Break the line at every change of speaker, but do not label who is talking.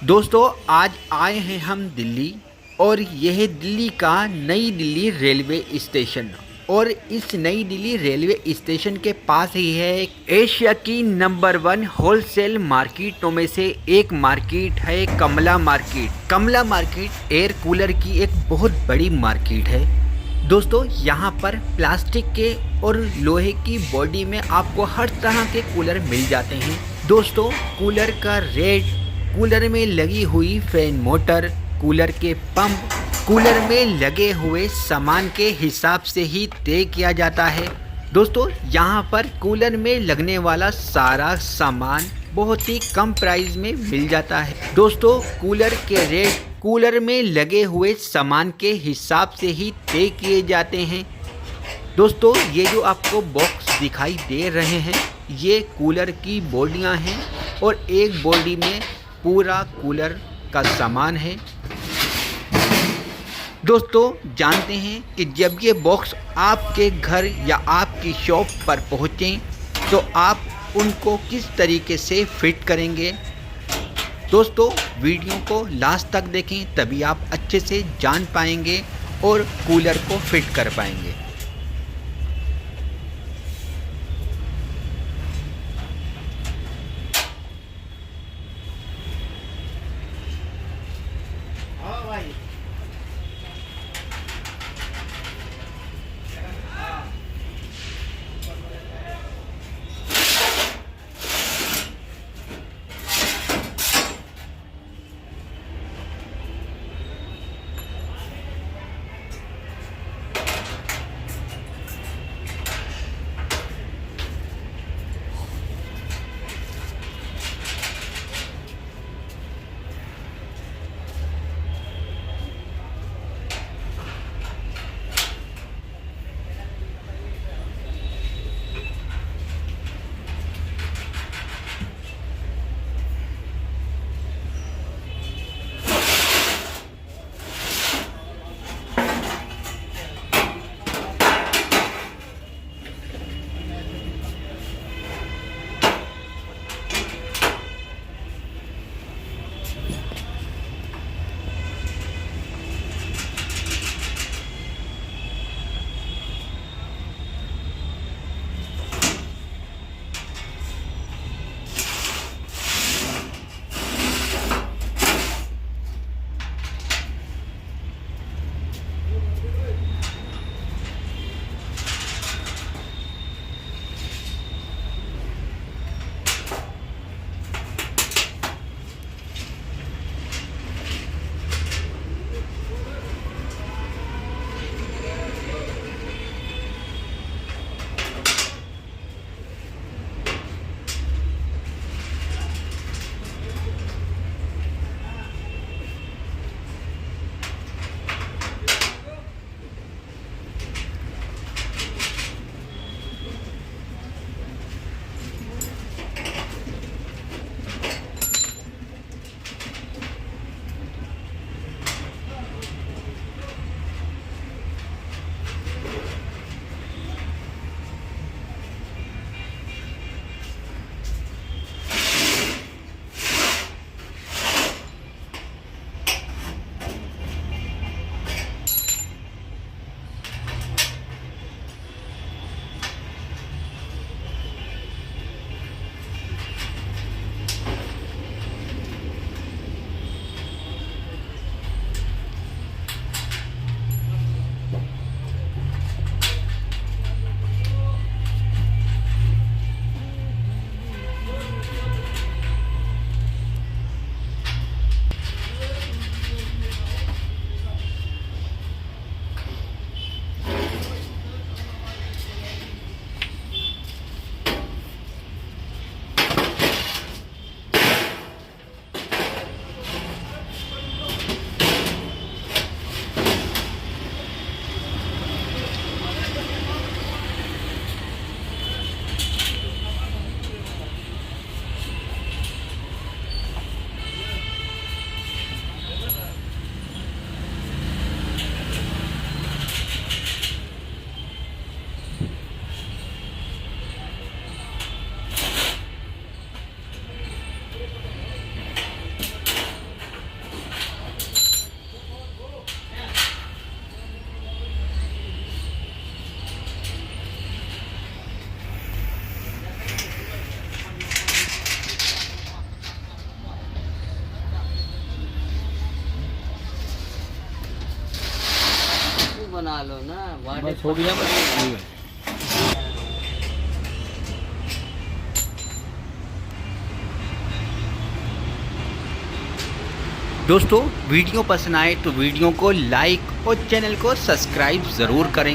दोस्तों आज आए हैं हम दिल्ली और यह दिल्ली का नई दिल्ली रेलवे स्टेशन। और इस नई दिल्ली रेलवे स्टेशन के पास ही है एक एशिया की नंबर 1 होलसेल मार्केटों में से एक मार्केट है कमला मार्केट। कमला मार्केट एयर कूलर की एक बहुत बड़ी मार्केट है। दोस्तों यहाँ पर प्लास्टिक के और लोहे की बॉडी में आपको हर तरह के कूलर मिल जाते हैं। दोस्तों कूलर का रेट, कूलर में लगी हुई फैन मोटर, कूलर के पंप, कूलर में लगे हुए सामान के हिसाब से ही तय किया जाता है। दोस्तों यहाँ पर कूलर में लगने वाला सारा सामान बहुत ही कम प्राइस में मिल जाता है। दोस्तों कूलर के रेट कूलर में लगे हुए सामान के हिसाब से ही तय किए जाते हैं। दोस्तों ये जो आपको बॉक्स दिखाई दे रहे हैं ये कूलर की बॉडियां हैं और एक बॉडी में पूरा कूलर का सामान है। दोस्तों जानते हैं कि जब ये बॉक्स आपके घर या आपकी शॉप पर पहुँचें तो आप उनको किस तरीके से फिट करेंगे। दोस्तों वीडियो को लास्ट तक देखें तभी आप अच्छे से जान पाएंगे और कूलर को फिट कर पाएंगे।
बना लो ना,
बस हो गया बस।
दोस्तों वीडियो पसंद आए तो वीडियो को लाइक और चैनल को सब्सक्राइब ज़रूर करें।